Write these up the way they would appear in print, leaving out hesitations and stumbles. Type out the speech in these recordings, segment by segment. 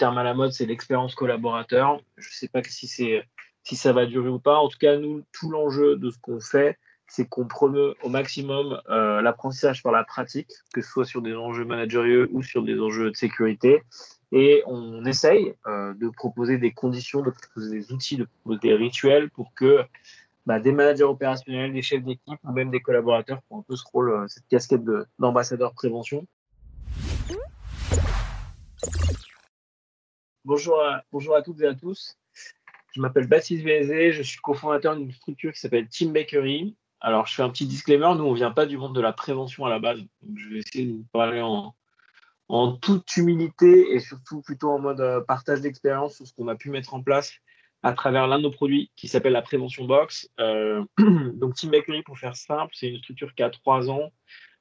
terme à la mode, c'est l'expérience collaborateur. Je ne sais pas si ça va durer ou pas. En tout cas, nous, tout l'enjeu de ce qu'on fait, c'est qu'on promeut au maximum l'apprentissage par la pratique, que ce soit sur des enjeux managérieux ou sur des enjeux de sécurité. Et on essaye de proposer des conditions, de proposer des outils, de proposer des rituels pour que des managers opérationnels, des chefs d'équipe ou même des collaborateurs qui ont un peu ce rôle, cette casquette d'ambassadeur prévention. Bonjour à toutes et à tous. Je m'appelle Baptiste Vézé, je suis cofondateur d'une structure qui s'appelle Team Bakery. Alors, je fais un petit disclaimer, nous, on ne vient pas du monde de la prévention à la base. Donc, je vais essayer de vous parler en toute humilité et surtout plutôt en mode partage d'expérience sur ce qu'on a pu mettre en place à travers l'un de nos produits qui s'appelle la Prévention Box. Donc, Team Bakery, pour faire simple, c'est une structure qui a 3 ans.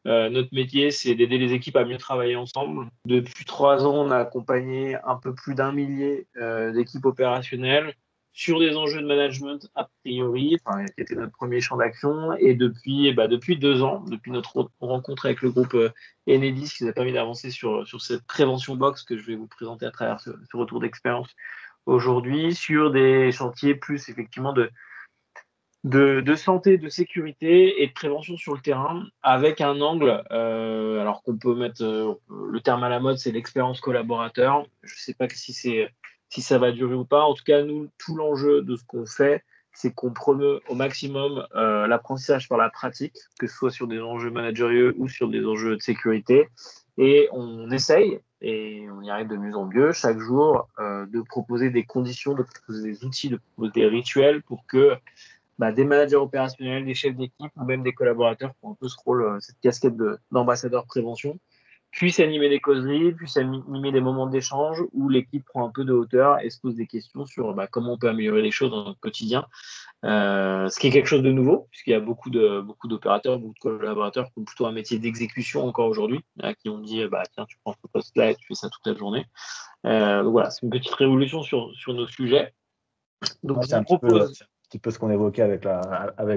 Notre métier, c'est d'aider les équipes à mieux travailler ensemble. Depuis 3 ans, on a accompagné un peu plus d'1 millier d'équipes opérationnelles sur des enjeux de management a priori, qui était notre premier champ d'action. Et depuis 2 ans, depuis notre rencontre avec le groupe Enedis, qui nous a permis d'avancer sur cette prévention box que je vais vous présenter à travers ce retour d'expérience aujourd'hui, sur des chantiers plus effectivement de santé, de sécurité et de prévention sur le terrain, avec un angle, alors qu'on peut mettre le terme à la mode, c'est l'expérience collaborateur. Je ne sais pas si ça va durer ou pas. En tout cas, nous, tout l'enjeu de ce qu'on fait, c'est qu'on promeut au maximum l'apprentissage par la pratique, que ce soit sur des enjeux managérieux ou sur des enjeux de sécurité. Et on essaye, et on y arrive de mieux en mieux, chaque jour, de proposer des conditions, de proposer des outils, de proposer des rituels pour que des managers opérationnels, des chefs d'équipe ou même des collaborateurs qui ont un peu ce rôle, cette casquette d'ambassadeur prévention, puissent animer des causeries, puissent animer des moments d'échange où l'équipe prend un peu de hauteur et se pose des questions sur comment on peut améliorer les choses dans notre quotidien. Ce qui est quelque chose de nouveau, puisqu'il y a beaucoup d'opérateurs, beaucoup de collaborateurs qui ont plutôt un métier d'exécution encore aujourd'hui, qui ont dit tiens, tu prends ce poste-là et tu fais ça toute la journée. Donc voilà, c'est une petite révolution sur nos sujets. Donc je C'est vous propose. un petit peu ce qu'on évoquait avec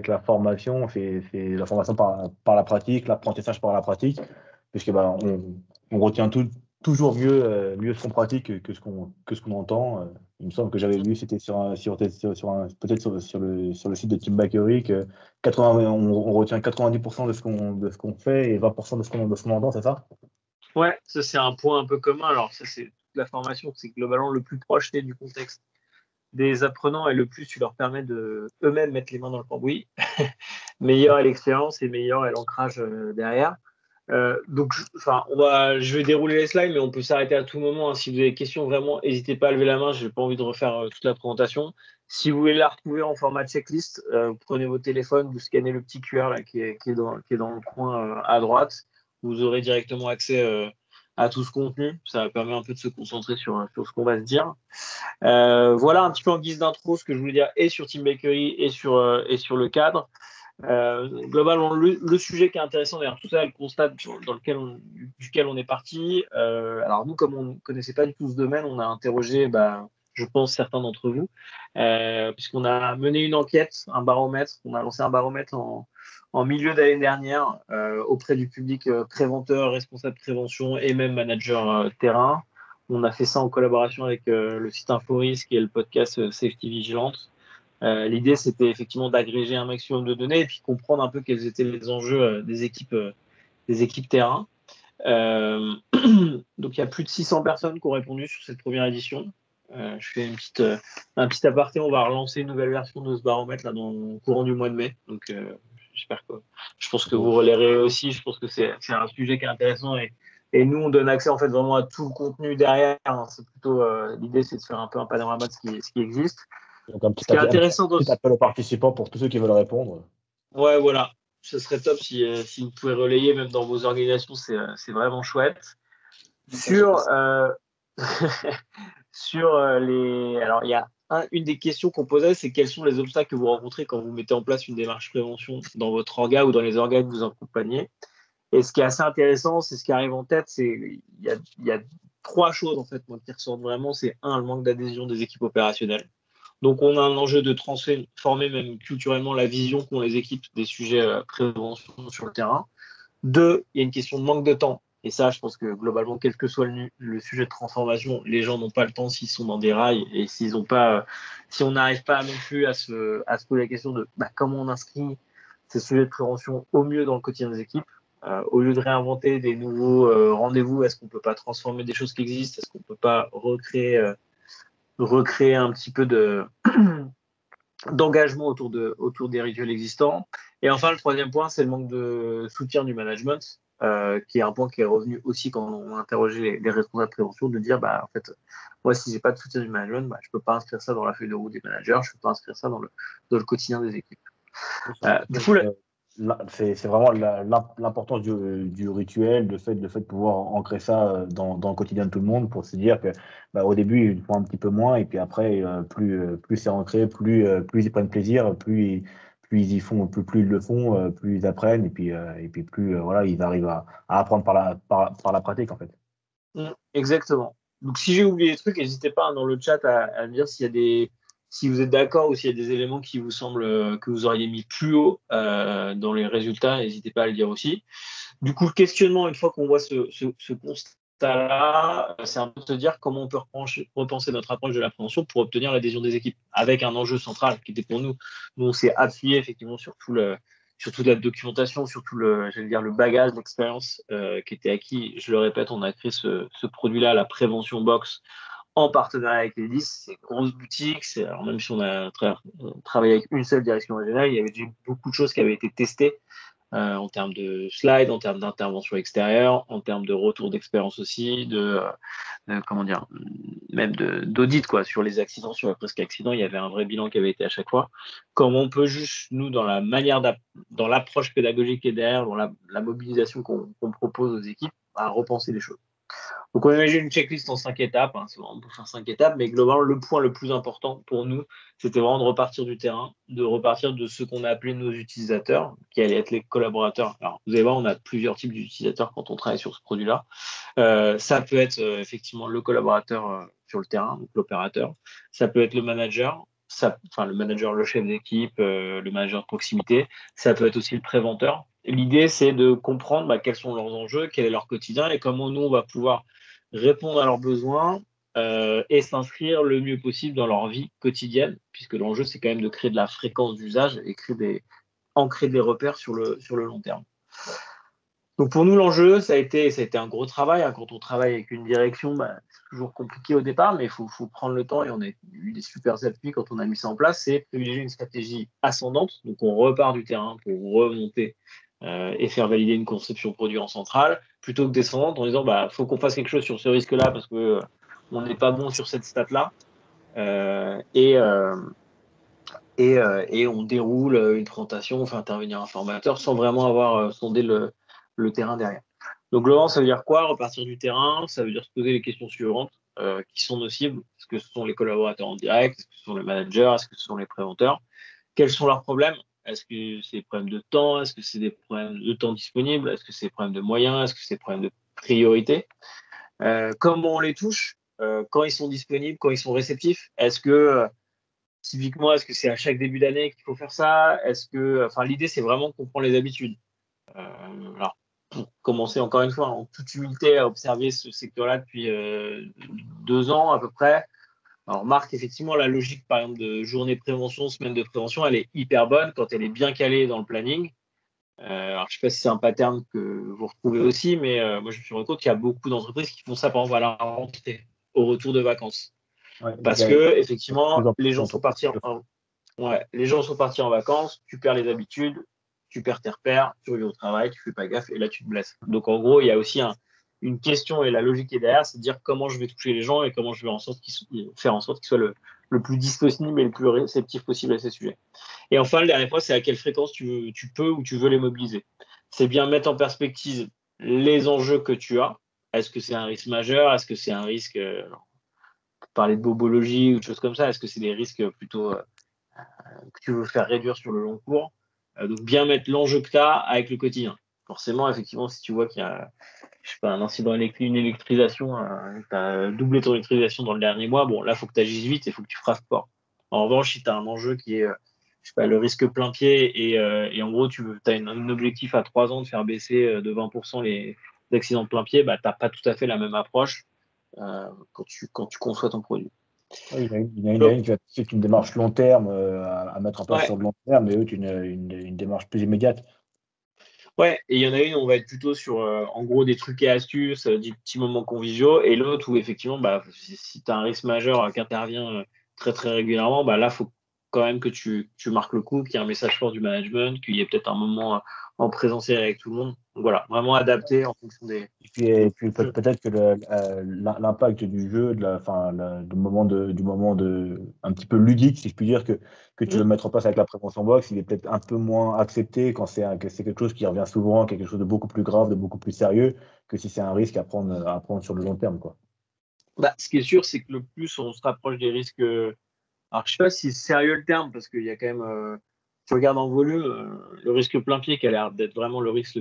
la formation, c'est la formation par la pratique, l'apprentissage par la pratique, puisque on retient toujours mieux ce qu'on pratique que ce qu'on entend. Il me semble que j'avais lu, c'était peut-être sur le site de Team Bakery, que on retient 90% de ce qu'on fait et 20% de ce qu'on entend, c'est ça? Ouais, ça c'est un point un peu commun. Alors ça c'est toute la formation, c'est globalement le plus proche du contexte des apprenants et le plus tu leur permets de eux-mêmes mettre les mains dans le cambouis, meilleure est l'expérience et meilleur est l'ancrage derrière. Donc, je vais dérouler les slides, mais on peut s'arrêter à tout moment, hein. Si vous avez des questions, vraiment, n'hésitez pas à lever la main. Je n'ai pas envie de refaire toute la présentation. Si vous voulez la retrouver en format checklist, vous prenez votre téléphone, vous scannez le petit QR là, qui est dans le coin à droite. Vous aurez directement accès à tout ce contenu. Ça permet un peu de se concentrer sur ce qu'on va se dire. Voilà un petit peu en guise d'intro ce que je voulais dire et sur Team Bakery et sur le cadre. Globalement, le sujet qui est intéressant, d'ailleurs, tout ça, le constat duquel on est parti. Alors nous, comme on ne connaissait pas du tout ce domaine, on a interrogé, je pense, certains d'entre vous, puisqu'on a mené une enquête, un baromètre. On a lancé un baromètre en milieu d'année dernière auprès du public préventeur, responsable de prévention et même manager terrain. On a fait ça en collaboration avec le site InfoRisque et le podcast Safety Vigilante. L'idée, c'était effectivement d'agréger un maximum de données et puis comprendre un peu quels étaient les enjeux des équipes terrain. Donc, il y a plus de 600 personnes qui ont répondu sur cette première édition. Je fais un petit aparté. On va relancer une nouvelle version de ce baromètre là, dans le courant du mois de mai. Donc, je pense que vous relayerez aussi. Je pense que c'est un sujet qui est intéressant et nous, on donne accès en fait vraiment à tout le contenu derrière. C'est plutôt l'idée, c'est de faire un peu un panorama de ce qui existe. Donc un Ce qui est intéressant petit appel aux participants pour tous ceux qui veulent répondre. Ouais, voilà. Ce serait top si vous pouvez relayer, même dans vos organisations, c'est vraiment chouette. Sur, Alors, il y a une des questions qu'on posait, c'est quels sont les obstacles que vous rencontrez quand vous mettez en place une démarche prévention dans votre orga ou dans les organes que vous accompagnez. Et ce qui est assez intéressant, c'est ce qui arrive en tête, il y a 3 choses en fait, moi, qui ressortent vraiment. C'est le manque d'adhésion des équipes opérationnelles. Donc, on a un enjeu de transformer même culturellement la vision qu'ont les équipes des sujets prévention sur le terrain. 2, il y a une question de manque de temps. Et ça, je pense que globalement, quel que soit le sujet de transformation, les gens n'ont pas le temps s'ils sont dans des rails et s'ils ont pas, si on n'arrive pas non plus à se poser la question de comment on inscrit ces sujets de prévention au mieux dans le quotidien des équipes. Au lieu de réinventer des nouveaux rendez-vous, est-ce qu'on ne peut pas transformer des choses qui existent? Est-ce qu'on ne peut pas recréer un petit peu d'engagement autour des rituels existants? Et enfin, le troisième point, c'est le manque de soutien du management, qui est un point qui est revenu aussi quand on a interrogé les responsables de prévention, de dire, en fait, moi, si j'ai pas de soutien du management, je peux pas inscrire ça dans la feuille de route des managers, je peux pas inscrire ça dans le quotidien des équipes. Du coup, c'est vraiment l'importance du rituel, le fait de pouvoir ancrer ça dans le quotidien de tout le monde pour se dire que au début, ils font un petit peu moins et puis après, plus c'est ancré, plus ils prennent plaisir, plus ils y font, plus ils le font, plus ils apprennent et puis plus voilà, ils arrivent à apprendre par la pratique en fait. Exactement. Donc, si j'ai oublié des trucs, n'hésitez pas dans le chat à me dire si vous êtes d'accord ou s'il y a des éléments qui vous semblent que vous auriez mis plus haut dans les résultats, n'hésitez pas à le dire aussi. Du coup, le questionnement, une fois qu'on voit ce constat-là, c'est un peu de se dire comment on peut repenser notre approche de la prévention pour obtenir l'adhésion des équipes, avec un enjeu central qui était pour nous. Nous, on s'est appuyé effectivement sur toute la documentation, sur tout le bagage, l'expérience qui était acquis. Je le répète, on a créé ce produit-là, la Prévention Box, en partenariat avec les 10. C'est une grosse boutique. Alors même si on a travaillé avec une seule direction régionale, il y avait déjà beaucoup de choses qui avaient été testées en termes de slides, en termes d'intervention extérieure, en termes de retour d'expérience aussi, comment dire, même d'audit sur les accidents, sur les presque accidents, il y avait un vrai bilan qui avait été à chaque fois. Comment on peut juste, nous, dans l'approche pédagogique qui est derrière, dans la mobilisation qu'on propose aux équipes, à repenser les choses. Donc, on imagine une checklist en 5 étapes, c'est vraiment pour faire 5 étapes, mais globalement, le point le plus important pour nous, c'était vraiment de repartir du terrain, de repartir de ce qu'on a appelé nos utilisateurs, qui allaient être les collaborateurs. Alors, vous allez voir, on a plusieurs types d'utilisateurs quand on travaille sur ce produit-là. Ça peut être effectivement le collaborateur sur le terrain, donc l'opérateur. Ça peut être le manager, le chef d'équipe, le manager de proximité. Ça peut être aussi le préventeur. L'idée, c'est de comprendre quels sont leurs enjeux, quel est leur quotidien et comment nous, on va pouvoir répondre à leurs besoins et s'inscrire le mieux possible dans leur vie quotidienne, puisque l'enjeu, c'est quand même de créer de la fréquence d'usage et ancrer des repères sur le long terme. Donc pour nous, l'enjeu, ça a été un gros travail. Quand on travaille avec une direction, c'est toujours compliqué au départ, mais il faut prendre le temps et on a eu des super appuis quand on a mis ça en place. C'est privilégier une stratégie ascendante. Donc on repart du terrain pour remonter et faire valider une conception produit en centrale, plutôt que descendante en disant faut qu'on fasse quelque chose sur ce risque-là parce que on n'est pas bon sur cette stat-là. Et on déroule une présentation, on fait intervenir un formateur sans vraiment avoir sondé le terrain derrière. Donc, globalement, ça veut dire quoi? Repartir du terrain, ça veut dire se poser les questions suivantes. Qui sont nos cibles? Est-ce que ce sont les collaborateurs en direct? Est-ce que ce sont les managers? Est-ce que ce sont les préventeurs? Quels sont leurs problèmes? Est-ce que c'est des problèmes de temps? Est-ce que c'est des problèmes de temps disponible? Est-ce que c'est des problèmes de moyens? Est-ce que c'est des problèmes de priorité? Comment on les touche? Quand ils sont disponibles, quand ils sont réceptifs? Est-ce que typiquement, est-ce que c'est à chaque début d'année qu'il faut faire ça? L'idée, c'est vraiment de comprendre les habitudes. Alors, pour commencer, encore une fois, en toute humilité, à observer ce secteur-là depuis 2 ans à peu près, on remarque effectivement la logique, par exemple, de journée de prévention, semaine de prévention, elle est hyper bonne quand elle est bien calée dans le planning. Alors, je ne sais pas si c'est un pattern que vous retrouvez aussi, mais moi, je me suis rendu compte qu'il y a beaucoup d'entreprises qui font ça, par exemple, à la rentrée, au retour de vacances. Ouais, Parce que, il y a de effectivement, plus en plus les gens sont partis d'entreprises. les gens sont partis en vacances, tu perds les habitudes, tu perds tes repères, tu reviens au travail, tu fais pas gaffe et là tu te blesses. Donc en gros, il y a aussi une question et la logique qui est derrière, c'est de dire comment je vais toucher les gens et comment je vais faire en sorte qu'ils soient le plus disponibles et le plus réceptifs possible à ces sujets. Et enfin, le dernier point, c'est à quelle fréquence tu peux ou tu veux les mobiliser. C'est bien mettre en perspective les enjeux que tu as. Est-ce que c'est un risque majeur? Est-ce que c'est un risque, pour parler de bobologie ou de choses comme ça, est-ce que c'est des risques plutôt que tu veux faire réduire sur le long cours? Donc bien mettre l'enjeu que tu as avec le quotidien. Forcément, effectivement, si tu vois qu'il y a un incident électrique, une électrisation, tu as doublé ton électrisation dans le dernier mois, bon, là, il faut que tu agisses vite et il faut que tu fasses fort. En revanche, si tu as un enjeu qui est le risque plein pied et en gros, tu as un objectif à 3 ans de faire baisser de 20% les d'accident de plein pied, bah, tu n'as pas tout à fait la même approche quand tu conçois ton produit. Oui, il y en a une qui va c'est une démarche long terme à mettre en place Ouais, sur le long terme, et l'autre une démarche plus immédiate. ouais, et il y en a une, on va être plutôt sur, en gros, des trucs et astuces, des petits moments conviviaux, et l'autre où effectivement, bah, si tu as un risque majeur qui intervient très très régulièrement, bah, là, il faut quand même que tu marques le coup, qu'il y ait un message fort du management, qu'il y ait peut-être un moment en présentiel avec tout le monde. Donc voilà, vraiment adapté en fonction des Et puis jeux. peut-être que l'impact du jeu, du moment un petit peu ludique, si je puis dire, que tu Mm. veux mettre en place avec la prévention boxe, il est peut-être un peu moins accepté quand que c'est quelque chose qui revient souvent, quelque chose de beaucoup plus grave, de beaucoup plus sérieux, que si c'est un risque à prendre sur le long terme, quoi. Bah, ce qui est sûr, c'est que le plus on se rapproche des risques. Alors, je sais pas si c'est sérieux le terme, parce qu'il y a quand même. Tu regardes en volume, le risque plein pied qui a l'air d'être vraiment le risque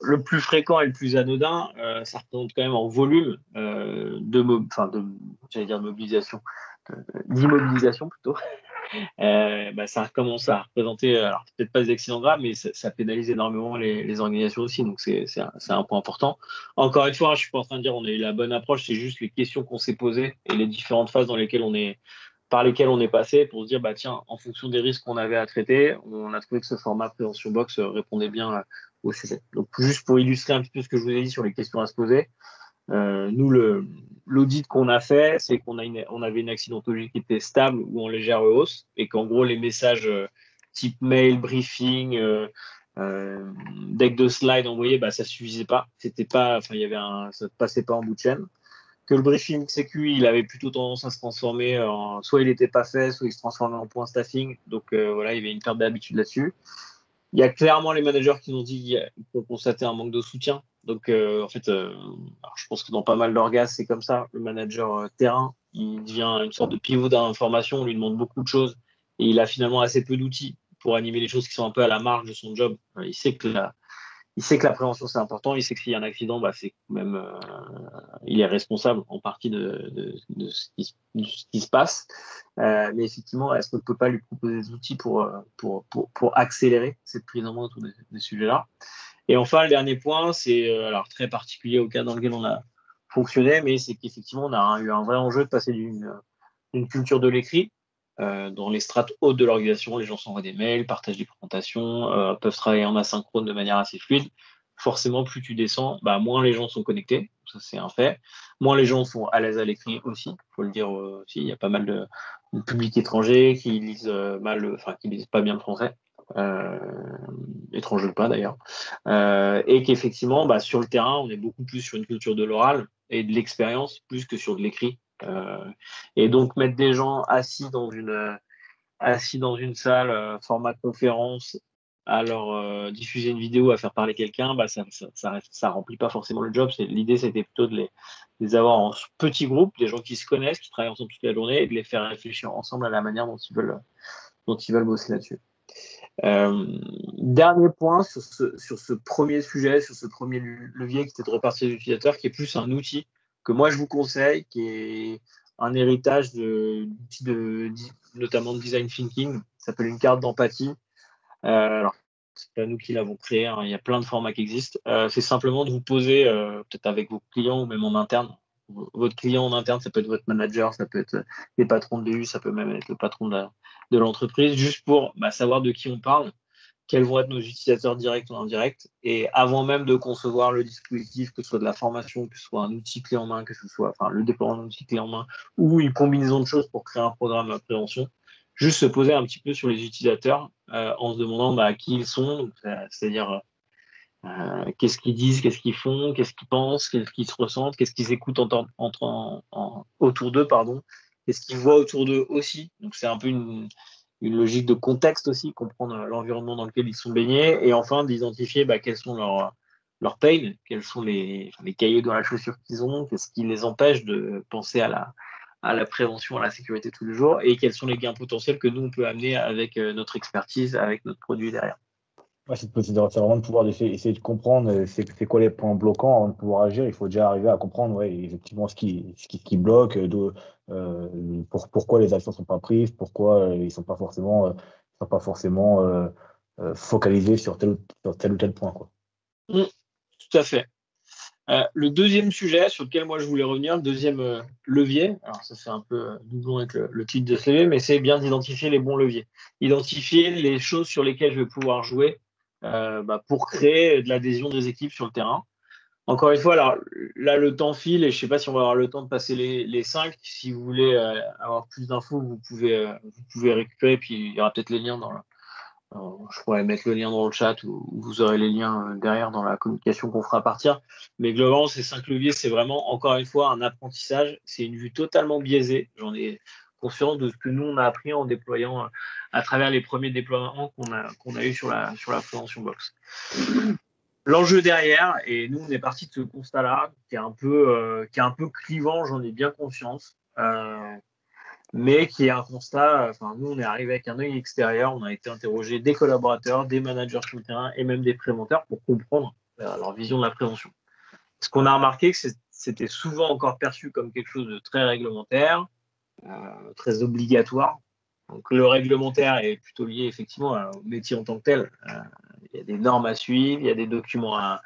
le plus fréquent et le plus anodin, ça représente quand même en volume j'allais dire de mobilisation, d'immobilisation plutôt. Bah, ça commence à représenter, alors peut-être pas des accidents graves, mais ça pénalise énormément les organisations aussi, donc c'est un point important. Encore une fois, je suis pas en train de dire on a eu la bonne approche, c'est juste les questions qu'on s'est posées et les différentes phases par lesquelles on est passé pour se dire, bah tiens, en fonction des risques qu'on avait à traiter, on a trouvé que ce format prévention box répondait bien au sujet. Donc juste pour illustrer un petit peu ce que je vous ai dit sur les questions à se poser, nous, l'audit qu'on a fait, c'est on avait une accidentologie qui était stable ou en légère hausse, et qu'en gros, les messages type mail, briefing, deck de slide envoyé, bah, ça suffisait pas. C'était pas, enfin, ça ne passait pas en bout de chaîne. Que le briefing CQ, il avait plutôt tendance à se transformer soit il n'était pas fait, soit il se transformait en point staffing. Donc voilà, il y avait une perte d'habitude là-dessus. Il y a clairement les managers qui nous ont dit qu'ils ont constaté un manque de soutien. Donc, en fait, alors je pense que dans pas mal d'orgas, c'est comme ça. Le manager terrain, il devient une sorte de pivot d'information. On lui demande beaucoup de choses et il a finalement assez peu d'outils pour animer les choses qui sont un peu à la marge de son job. Il sait que la prévention, c'est important. Il sait que s'il y a un accident, bah, c'est même, il est responsable en partie de ce qui se passe. Mais effectivement, est-ce qu'on ne peut pas lui proposer des outils pour accélérer cette prise en main autour des sujets-là? Et enfin, le dernier point, c'est alors très particulier au cas dans lequel on a fonctionné, mais c'est qu'effectivement, on a eu un vrai enjeu de passer d'une culture de l'écrit. Dans les strates hautes de l'organisation, les gens s'envoient des mails, partagent des présentations, peuvent travailler en asynchrone de manière assez fluide. Forcément, plus tu descends, bah, moins les gens sont connectés, ça c'est un fait. Moins les gens sont à l'aise à l'écrit aussi, il faut le dire aussi. Il y a pas mal de publics étrangers qui lisent enfin qui lisent pas bien le français, euh, étrangers ou pas d'ailleurs, et qu'effectivement, bah, sur le terrain, on est beaucoup plus sur une culture de l'oral et de l'expérience plus que sur de l'écrit. Et donc mettre des gens assis dans une salle, format de conférence, à leur diffuser une vidéo, à faire parler quelqu'un, bah, ça remplit pas forcément le job. L'idée, c'était plutôt de les avoir en petits groupes, des gens qui se connaissent, qui travaillent ensemble toute la journée, et de les faire réfléchir ensemble à la manière dont ils veulent bosser là-dessus. Dernier point sur ce premier sujet, sur ce premier levier qui était de repartir des utilisateurs, qui est plus un outil que moi je vous conseille, qui est un héritage d'outils notamment de design thinking, ça s'appelle une carte d'empathie. Alors, c'est pas nous qui l'avons créé, hein, il y a plein de formats qui existent. C'est simplement de vous poser, peut-être avec vos clients ou même en interne. Votre client en interne, ça peut être votre manager, ça peut être les patrons de BU, ça peut même être le patron de l'entreprise, juste pour savoir de qui on parle, quels vont être nos utilisateurs directs ou indirects, et avant même de concevoir le dispositif, que ce soit de la formation, que ce soit un outil clé en main, que ce soit le déploiement d'un outil clé en main, ou une combinaison de choses pour créer un programme de prévention, juste se poser un petit peu sur les utilisateurs en se demandant qui ils sont, c'est-à-dire qu'est-ce qu'ils disent, qu'est-ce qu'ils font, qu'est-ce qu'ils pensent, qu'est-ce qu'ils se ressentent, qu'est-ce qu'ils écoutent autour d'eux, pardon, qu'est-ce qu'ils voient autour d'eux aussi. Donc c'est un peu une logique de contexte aussi, comprendre l'environnement dans lequel ils sont baignés, et enfin d'identifier quels sont leurs pains, quels sont les cailloux dans la chaussure qu'ils ont, qu'est-ce qui les empêche de penser à la prévention, à la sécurité tous les jours, et quels sont les gains potentiels que nous, on peut amener avec notre expertise, avec notre produit derrière. Ouais, c'est vraiment de pouvoir essayer de comprendre c'est quoi les points bloquants avant de pouvoir agir. Il faut déjà arriver à comprendre, ouais, effectivement ce qui bloque, pourquoi les actions ne sont pas prises, pourquoi ils ne sont pas forcément focalisés sur tel ou tel point, quoi. Mmh. Tout à fait. Le deuxième sujet sur lequel moi je voulais revenir, le deuxième levier, alors ça fait un peu doublon avec le titre de ce levier, mais c'est bien d'identifier les bons leviers. Identifier les choses sur lesquelles je vais pouvoir jouer pour créer de l'adhésion des équipes sur le terrain. Encore une fois, alors là le temps file et je ne sais pas si on va avoir le temps de passer les 5. Si vous voulez avoir plus d'infos, vous pouvez récupérer, puis il y aura peut-être les liens je pourrais mettre le lien dans le chat ou vous aurez les liens derrière dans la communication qu'on fera partir. Mais globalement, ces 5 leviers, c'est vraiment, encore une fois, un apprentissage. C'est une vue totalement biaisée. J'en ai conscience de ce que nous, on a appris en déployant à travers les premiers déploiements qu'on a eu sur la prévention box. L'enjeu derrière, et nous, on est parti de ce constat-là, qui est un peu clivant, j'en ai bien conscience. Mais qui est un constat, nous on est arrivé avec un œil extérieur, on a été interrogé des collaborateurs, des managers sur le terrain et même des préventeurs pour comprendre leur vision de la prévention. Ce qu'on a remarqué, que c'était souvent encore perçu comme quelque chose de très réglementaire, très obligatoire. Donc le réglementaire est plutôt lié effectivement au métier en tant que tel. Il y a des normes à suivre, il y a des documents à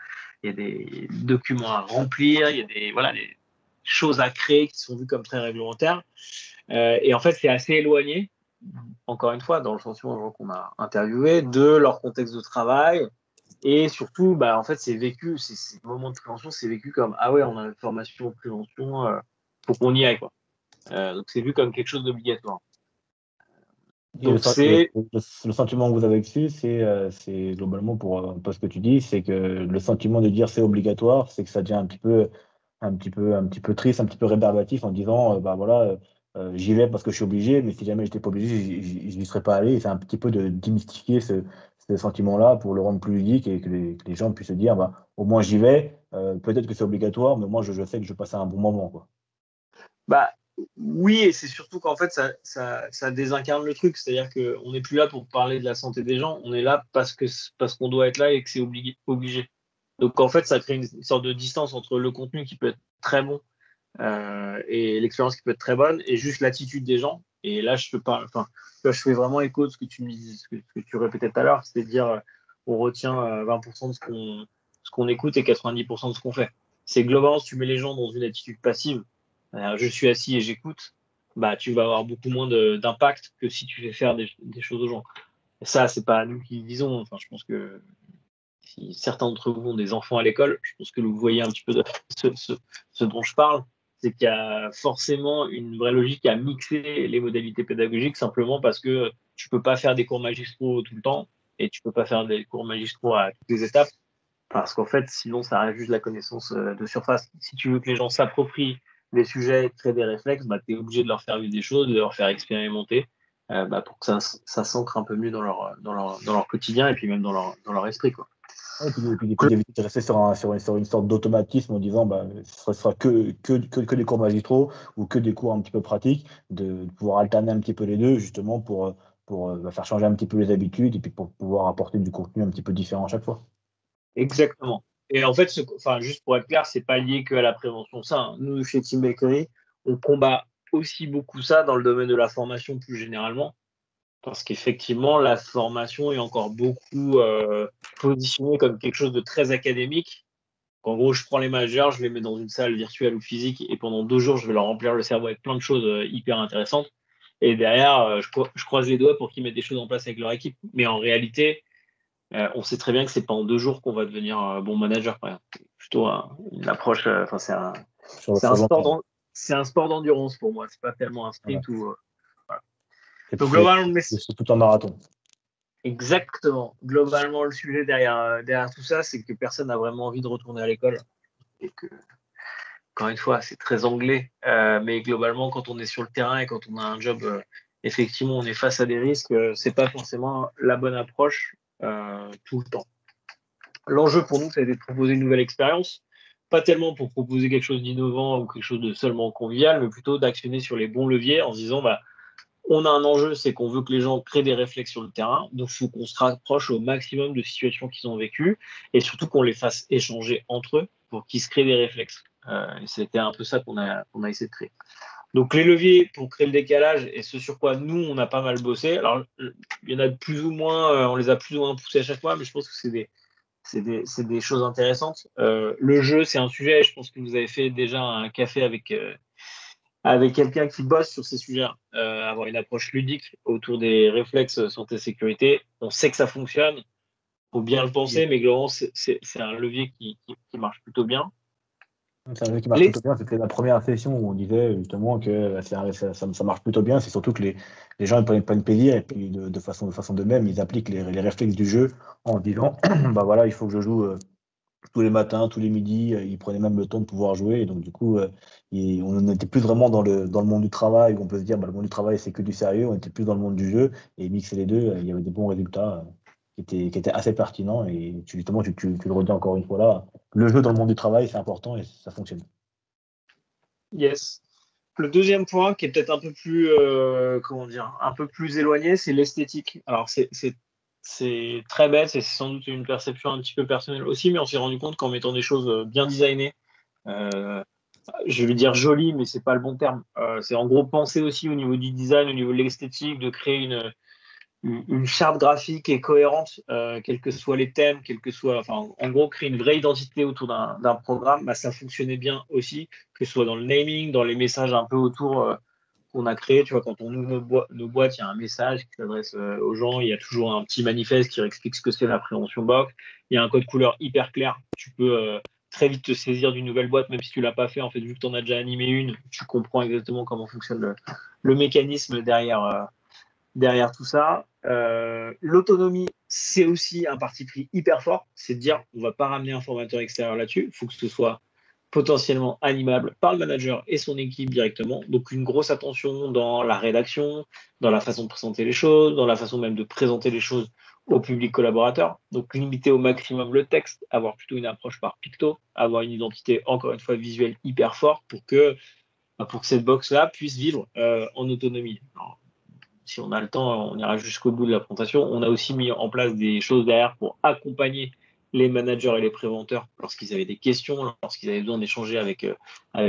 remplir, il y a des choses à créer qui sont vues comme très réglementaires. Et en fait, c'est assez éloigné, encore une fois, dans le sentiment des gens qu'on a interviewés, de leur contexte de travail. Et surtout, en fait, c'est vécu, ces moments de prévention, c'est vécu comme ah ouais, on a une formation de prévention, faut qu'on y aille, quoi. Donc c'est vu comme quelque chose d'obligatoire. Et Donc c'est le sentiment que vous avez dessus, c'est globalement pour un peu ce que tu dis, c'est que le sentiment de dire c'est obligatoire, c'est que ça devient un petit peu triste, un petit peu rébarbatif en disant voilà, j'y vais parce que je suis obligé, mais si jamais j'étais pas obligé, je n'y serais pas allé. Et c'est un petit peu de démystifier ce sentiment-là pour le rendre plus ludique et que les gens puissent se dire au moins j'y vais, peut-être que c'est obligatoire, mais moi je sais que je vais passer un bon moment, quoi. bah oui, et c'est surtout qu'en fait ça désincarne le truc, c'est-à-dire qu'on n'est plus là pour parler de la santé des gens, on est là parce qu'on doit être là et que c'est obligé. Donc en fait, ça crée une sorte de distance entre le contenu qui peut être très bon et l'expérience qui peut être très bonne et juste l'attitude des gens. Et là, je fais vraiment écho de ce que tu me dis, ce que tu répétais tout à l'heure, c'est-à-dire on retient 20% de ce qu'on écoute et 90% de ce qu'on fait. C'est globalement, si tu mets les gens dans une attitude passive, je suis assis et j'écoute, tu vas avoir beaucoup moins d'impact que si tu fais faire des choses aux gens. Et ça, c'est pas nous qui le disons. Enfin, je pense que si certains d'entre vous ont des enfants à l'école, je pense que vous voyez un petit peu de ce dont je parle, c'est qu'il y a forcément une vraie logique à mixer les modalités pédagogiques simplement parce que tu peux pas faire des cours magistraux tout le temps et tu peux pas faire des cours magistraux à toutes les étapes parce qu'en fait, sinon, ça reste juste la connaissance de surface. Si tu veux que les gens s'approprient les sujets, créent des réflexes, tu es obligé de leur faire vivre des choses, de leur faire expérimenter pour que ça s'ancre un peu mieux dans leur quotidien et puis même dans leur esprit, quoi. Ouais, et puis d'éviter de rester sur une sorte d'automatisme en disant ce sera que des cours magistraux ou que des cours un petit peu pratiques, de pouvoir alterner un petit peu les deux justement pour faire changer un petit peu les habitudes et puis pour pouvoir apporter du contenu un petit peu différent à chaque fois. Exactement. Et en fait, juste pour être clair, c'est pas lié qu'à la prévention. Ça, hein. Nous, chez Team Bakery, on combat aussi beaucoup ça dans le domaine de la formation plus généralement, parce qu'effectivement, la formation est encore beaucoup positionnée comme quelque chose de très académique. En gros, je prends les managers, je les mets dans une salle virtuelle ou physique, et pendant 2 jours, je vais leur remplir le cerveau avec plein de choses hyper intéressantes. Et derrière, je croise les doigts pour qu'ils mettent des choses en place avec leur équipe. Mais en réalité, on sait très bien que c'est pas en 2 jours qu'on va devenir bon manager. C'est plutôt une approche. C'est un Sur le long sport terme. c'est un sport d'endurance pour moi. C'est pas tellement un Voilà. sprint ou. Voilà. Donc C'est globalement, c'est tout un marathon. exactement. Globalement, le sujet derrière tout ça, c'est que personne n'a vraiment envie de retourner à l'école et que, encore une fois, c'est très anglais. Mais globalement, quand on est sur le terrain et quand on a un job, effectivement, on est face à des risques. C'est pas forcément la bonne approche tout le temps. L'enjeu pour nous, ça a été de proposer une nouvelle expérience, pas tellement pour proposer quelque chose d'innovant ou quelque chose de seulement convivial, mais plutôt d'actionner sur les bons leviers en se disant on a un enjeu, c'est qu'on veut que les gens créent des réflexes sur le terrain, donc il faut qu'on se rapproche au maximum de situations qu'ils ont vécues et surtout qu'on les fasse échanger entre eux pour qu'ils se créent des réflexes. Et c'était un peu ça qu'on a essayé de créer. Donc les leviers pour créer le décalage et ce sur quoi nous on a pas mal bossé. Alors il y en a plus ou moins, on les a plus ou moins poussés à chaque fois, mais je pense que c'est c'est des choses intéressantes. Le jeu, c'est un sujet. Je pense que vous avez fait déjà un café avec quelqu'un qui bosse sur ces sujets. Avoir une approche ludique autour des réflexes santé-sécurité. On sait que ça fonctionne. Faut bien le penser, mais globalement, c'est un levier qui marche plutôt bien. C'est un jeu qui marche Les, plutôt bien. C'était la première session où on disait justement que ça marche plutôt bien. C'est surtout que les gens ils prennent plaisir et puis de façon de même, ils appliquent les réflexes du jeu en disant bah voilà, il faut que je joue tous les matins, tous les midis. Ils prenaient même le temps de pouvoir jouer. Et donc, du coup, on n'était plus vraiment dans le monde du travail où on peut se dire bah, le monde du travail, c'est que du sérieux. On était plus dans le monde du jeu et mixer les deux, il y avait des bons résultats qui étaient assez pertinents. Et justement, tu le redis encore une fois là, le jeu dans le monde du travail, c'est important et ça fonctionne. yes. Le deuxième point, qui est peut-être un peu plus, comment dire, un peu plus éloigné, c'est l'esthétique. Alors, c'est très bête, c'est sans doute une perception un petit peu personnelle aussi, mais on s'est rendu compte qu'en mettant des choses bien designées, euh, je vais dire jolies, mais c'est pas le bon terme. C'est en gros penser aussi au niveau du design, au niveau de l'esthétique, de créer une charte graphique et cohérente, quels que soient les thèmes, quels que soient, enfin, en gros, créer une vraie identité autour d'un programme, bah, ça fonctionnait bien aussi, que ce soit dans le naming, dans les messages un peu autour qu'on a créé. Tu vois, quand on ouvre nos boîtes, il y a un message qui s'adresse aux gens, il y a toujours un petit manifeste qui explique ce que c'est la prévention box, il y a un code couleur hyper clair. Tu peux très vite te saisir d'une nouvelle boîte, même si tu l'as pas fait. En fait, vu que tu en as déjà animé une, tu comprends exactement comment fonctionne le mécanisme derrière tout ça. L'autonomie, c'est aussi un parti pris hyper fort. C'est de dire, on ne va pas ramener un formateur extérieur là-dessus. Il faut que ce soit potentiellement animable par le manager et son équipe directement. Donc une grosse attention dans la rédaction, dans la façon de présenter les choses, dans la façon même de présenter les choses au public collaborateur. Donc limiter au maximum le texte, avoir plutôt une approche par picto, avoir une identité encore une fois visuelle hyper forte pour que cette box-là puisse vivre en autonomie. Alors, si on a le temps, on ira jusqu'au bout de la présentation. On a aussi mis en place des choses derrière pour accompagner les managers et les préventeurs lorsqu'ils avaient des questions, lorsqu'ils avaient besoin d'échanger avec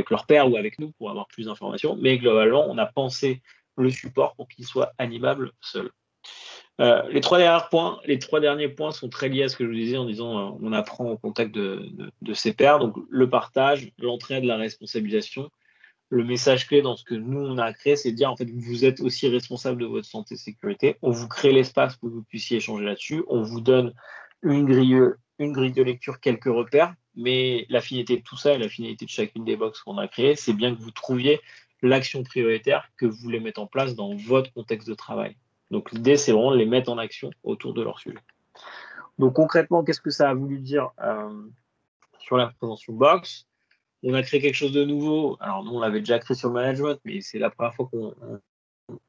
leur père ou avec nous pour avoir plus d'informations. Mais globalement, on a pensé le support pour qu'il soit animable seul. Les trois derniers points sont très liés à ce que je vous disais en disant on apprend au contact de ses pairs. Donc le partage, l'entraide, la responsabilisation, le message clé dans ce que nous, on a créé, c'est de dire, en fait, vous êtes aussi responsable de votre santé et sécurité. On vous crée l'espace pour que vous puissiez échanger là-dessus. On vous donne une grille de lecture, quelques repères. Mais la finalité de tout ça et la finalité de chacune des boxes qu'on a créées, c'est bien que vous trouviez l'action prioritaire que vous voulez mettre en place dans votre contexte de travail. Donc, l'idée, c'est vraiment de les mettre en action autour de leur sujet. Donc, concrètement, qu'est-ce que ça a voulu dire sur la prévention box? On a créé quelque chose de nouveau. Alors, nous, on l'avait déjà créé sur le management, mais c'est la première fois qu'on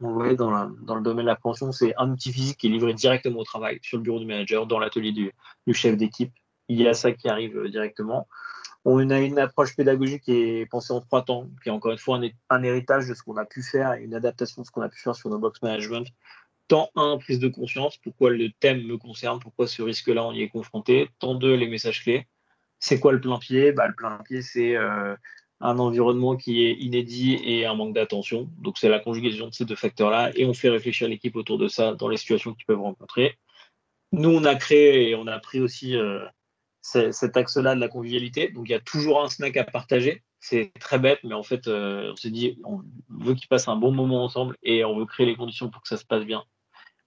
le voyait dans le domaine de la prévention. C'est un outil physique qui est livré directement au travail, sur le bureau du manager, dans l'atelier du chef d'équipe. Il y a ça qui arrive directement. On a une approche pédagogique qui est pensée en 3 temps, qui est encore une fois un héritage de ce qu'on a pu faire et une adaptation de ce qu'on a pu faire sur nos box management. Temps 1, prise de conscience, pourquoi le thème me concerne, pourquoi ce risque-là, on y est confronté. Temps 2, les messages clés. C'est quoi le plein pied? Bah, le plein pied, c'est un environnement qui est inédit et un manque d'attention. Donc, c'est la conjugaison de ces deux facteurs-là. Et on fait réfléchir l'équipe autour de ça dans les situations qu'ils peuvent rencontrer. Nous, on a créé et on a pris aussi cet axe-là de la convivialité. Donc, il y a toujours un snack à partager. C'est très bête, mais en fait, on s'est dit, on veut qu'ils passent un bon moment ensemble et on veut créer les conditions pour que ça se passe bien.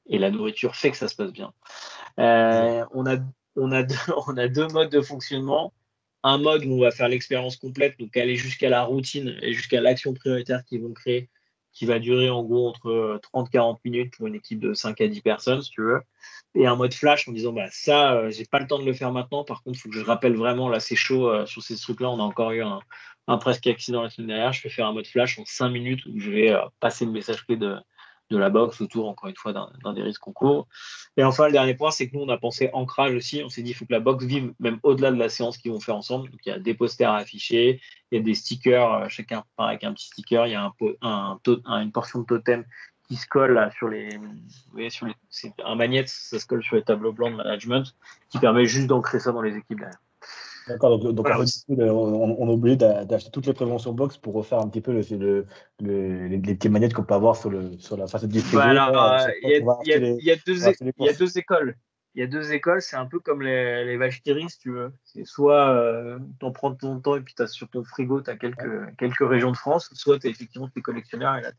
Et la nourriture fait que ça se passe bien. On a, on a deux modes de fonctionnement. Un mode où on va faire l'expérience complète, donc aller jusqu'à la routine et jusqu'à l'action prioritaire qu'ils vont créer, qui va durer en gros entre 30-40 minutes pour une équipe de 5 à 10 personnes, si tu veux. Et un mode flash en disant, bah, ça, j'ai pas le temps de le faire maintenant. Par contre, il faut que je rappelle vraiment, là, c'est chaud sur ces trucs-là. On a encore eu un presque accident la semaine dernière. Je vais faire un mode flash en 5 minutes où je vais passer le message clé de la box autour, encore une fois, d'un des risques qu'on court. Et enfin, le dernier point, c'est que nous, on a pensé ancrage aussi. On s'est dit, il faut que la box vive même au-delà de la séance qu'ils vont faire ensemble. Donc, il y a des posters à afficher, il y a des stickers, chacun part avec un petit sticker, il y a une portion de totem qui se colle là, sur les. Vous voyez, c'est un magnète, ça se colle sur les tableaux blancs de management, qui permet juste d'ancrer ça dans les équipes derrière. D'accord, donc en Voilà. fait, du coup, on est obligé d'acheter toutes les préventions box pour refaire un petit peu les petites manettes qu'on peut avoir sur la façade Bah distribuée. alors, Là, à chaque fois qu'on va acheter il y a on va acheter les deux courses. écoles. y a deux écoles, c'est un peu comme les vaches qui rient, si tu veux. C'est soit t'en prends ton temps et puis sur ton frigo, tu as quelques régions de France, soit effectivement t'es collectionneur et là,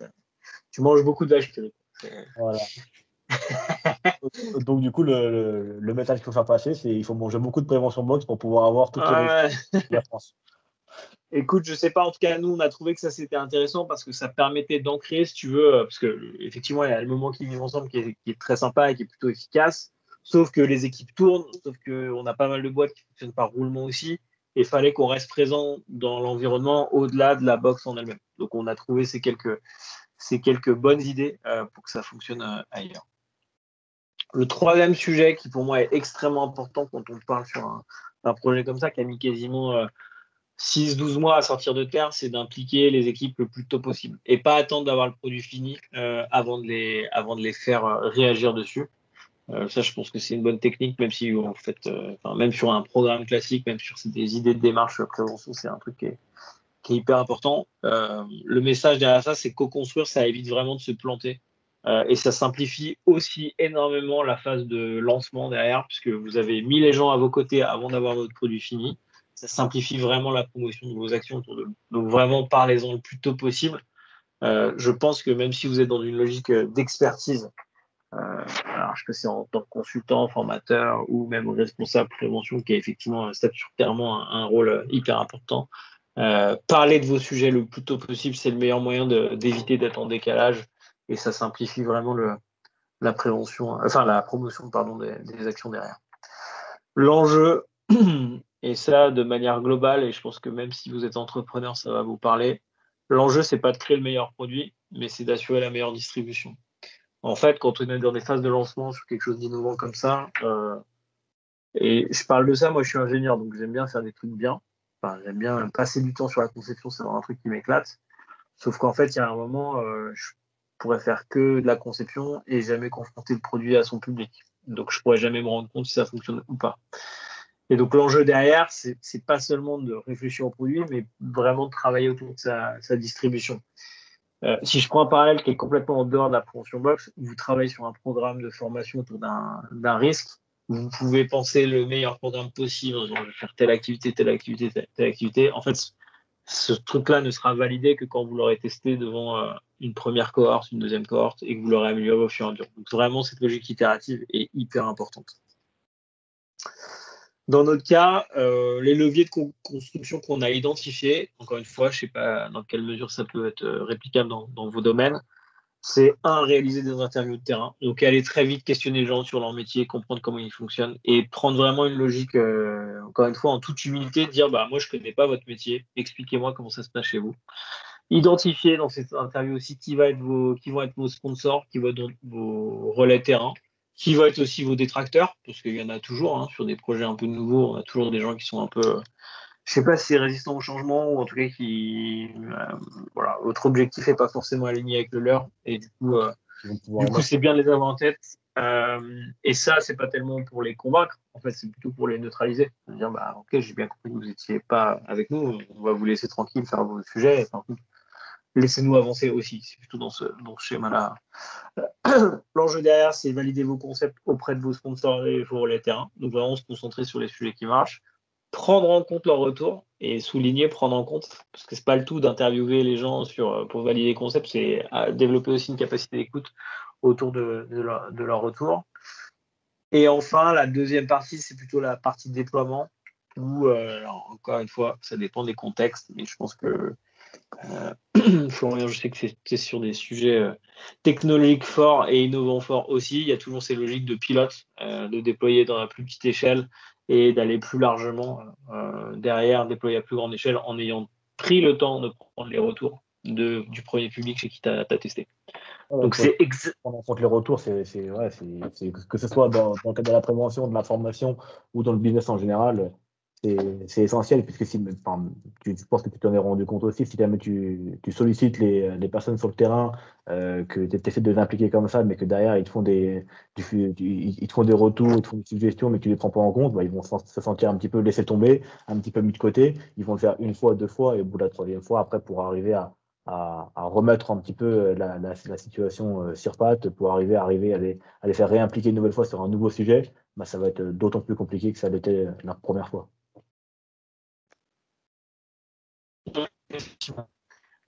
tu manges beaucoup de vaches qui rient. Voilà. Donc, du coup, le message qu'il faut faire passer, c'est qu'il faut manger beaucoup de prévention box pour pouvoir avoir toutes les régions Ouais. de la France. Écoute, je sais pas, en tout cas, nous, on a trouvé que ça, c'était intéressant parce que ça permettait d'ancrer, si tu veux, parce que effectivement, il y a le moment qui vivent ensemble qui est très sympa et qui est plutôt efficace, sauf que les équipes tournent, sauf qu'on a pas mal de boîtes qui fonctionnent par roulement aussi, et il fallait qu'on reste présent dans l'environnement au-delà de la box en elle-même. Donc, on a trouvé ces quelques bonnes idées pour que ça fonctionne ailleurs. Le troisième sujet qui, pour moi, est extrêmement important quand on parle sur un projet comme ça, qui a mis quasiment 6-12 mois à sortir de terre, c'est d'impliquer les équipes le plus tôt possible et pas attendre d'avoir le produit fini avant de les faire réagir dessus. Ça, je pense que c'est une bonne technique, même si en fait, même sur un programme classique, même sur des idées de démarche prévention, c'est un truc qui est hyper important. Le message derrière ça, c'est co-construire, ça évite vraiment de se planter. Et ça simplifie aussi énormément la phase de lancement derrière, puisque vous avez mis les gens à vos côtés avant d'avoir votre produit fini. Ça simplifie vraiment la promotion de vos actions autour de vous. Donc vraiment, parlez-en le plus tôt possible. Je pense que même si vous êtes dans une logique d'expertise, alors je sais que c'est en tant que consultant, formateur ou même responsable prévention qui a effectivement statutairement un rôle hyper important, parler de vos sujets le plus tôt possible, c'est le meilleur moyen d'éviter d'être en décalage et ça simplifie vraiment la prévention, enfin la promotion pardon, des actions derrière. L'enjeu, et ça de manière globale, et je pense que même si vous êtes entrepreneur, ça va vous parler, l'enjeu, c'est pas de créer le meilleur produit, mais c'est d'assurer la meilleure distribution. En fait, quand on est dans des phases de lancement sur quelque chose d'innovant comme ça, et je parle de ça, moi je suis ingénieur, donc j'aime bien faire des trucs bien. Enfin, j'aime bien passer du temps sur la conception, c'est vraiment un truc qui m'éclate. Sauf qu'en fait, il y a un moment, je pourrais faire que de la conception et jamais confronter le produit à son public. Donc je pourrais jamais me rendre compte si ça fonctionne ou pas. Et donc l'enjeu derrière, c'est pas seulement de réfléchir au produit, mais vraiment de travailler autour de sa distribution. Si je prends un parallèle qui est complètement en dehors de la prévention box, vous travaillez sur un programme de formation autour d'un risque, vous pouvez penser le meilleur programme possible, genre je vais faire telle activité, telle activité, telle activité. En fait, ce truc-là ne sera validé que quand vous l'aurez testé devant une première cohorte, une deuxième cohorte, et que vous l'aurez amélioré au fur et à mesure. Donc vraiment, cette logique itérative est hyper importante. Dans notre cas, les leviers de construction qu'on a identifiés, encore une fois, je ne sais pas dans quelle mesure ça peut être réplicable dans vos domaines, c'est réaliser des interviews de terrain. Donc aller très vite questionner les gens sur leur métier, comprendre comment ils fonctionnent et prendre vraiment une logique, encore une fois, en toute humilité, de dire bah moi je ne connais pas votre métier, expliquez-moi comment ça se passe chez vous. Identifier dans cette interview aussi qui vont être vos sponsors, qui vont être vos relais terrain, qui vont être aussi vos détracteurs, parce qu'il y en a toujours hein, sur des projets un peu nouveaux, on a toujours des gens qui sont un peu je sais pas si c'est résistant au changement ou en tout cas voilà, votre objectif n'est pas forcément aligné avec le leur et du coup c'est bien de les avoir en tête. Et ça, c'est pas tellement pour les convaincre, en fait, c'est plutôt pour les neutraliser. Dire, bah, ok, j'ai bien compris que vous n'étiez pas avec nous, on va vous laisser tranquille faire vos sujets. Enfin, laissez-nous avancer aussi. C'est plutôt dans ce schéma-là. L'enjeu derrière, c'est valider vos concepts auprès de vos sponsors et vos relais terrain. Donc, vraiment se concentrer sur les sujets qui marchent prendre en compte leur retour et souligner, prendre en compte, parce que c'est pas le tout d'interviewer les gens pour valider les concepts, c'est développer aussi une capacité d'écoute autour de leur retour. Et enfin, la deuxième partie, c'est plutôt la partie de déploiement, où, encore une fois, ça dépend des contextes, mais je pense que Florian, je sais que c'est sur des sujets technologiques forts et innovants forts aussi. Il y a toujours ces logiques de pilote, de déployer dans la plus petite échelle et d'aller plus largement derrière, déployer à plus grande échelle en ayant pris le temps de prendre les retours du premier public chez qui tu as testé. Ouais, Donc c'est prendre en compte les retours, que ce soit dans le cadre de la prévention, de la formation ou dans le business en général, c'est essentiel puisque je pense que tu t'en es rendu compte aussi, si jamais tu sollicites les personnes sur le terrain, que tu essaies de les impliquer comme ça, mais que derrière ils te font ils te font des retours, ils te font des suggestions, mais que tu ne les prends pas en compte, bah, ils vont se sentir un petit peu laissés tomber, un petit peu mis de côté, ils vont le faire une fois, deux fois, et au bout de la troisième fois, après, pour arriver à à remettre un petit peu la situation sur pattes pour arriver à les faire réimpliquer une nouvelle fois sur un nouveau sujet, bah, ça va être d'autant plus compliqué que ça l'était la première fois.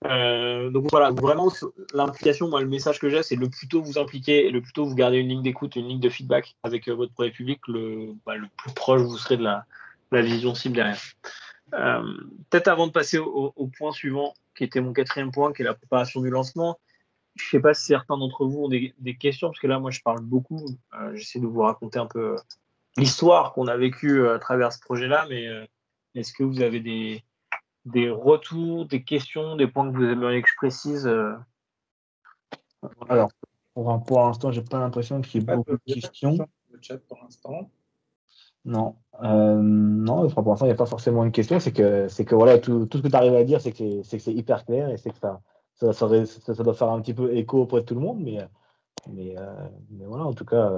Donc voilà, vraiment l'implication, moi le message que j'ai, c'est le plus tôt vous impliquer et le plus tôt vous gardez une ligne d'écoute, une ligne de feedback avec votre projet public, le plus proche vous serez de la vision cible derrière. Peut-être avant de passer au point suivant, qui était mon 4e point, qui est la préparation du lancement. Je ne sais pas si certains d'entre vous ont des questions, parce que là, moi, je parle beaucoup. J'essaie de vous raconter un peu l'histoire qu'on a vécue à travers ce projet-là, mais est-ce que vous avez des retours, des questions, des points que vous aimeriez que je précise Alors, pour l'instant, j'ai pas l'impression qu'il y ait beaucoup de questions. Le chat pour l'instant. Non, non, pour l'instant, il n'y a pas forcément une question. C'est que voilà, tout ce que tu arrives à dire, c'est que c'est hyper clair et c'est que ça doit faire un petit peu écho auprès de tout le monde. Mais voilà, en tout cas,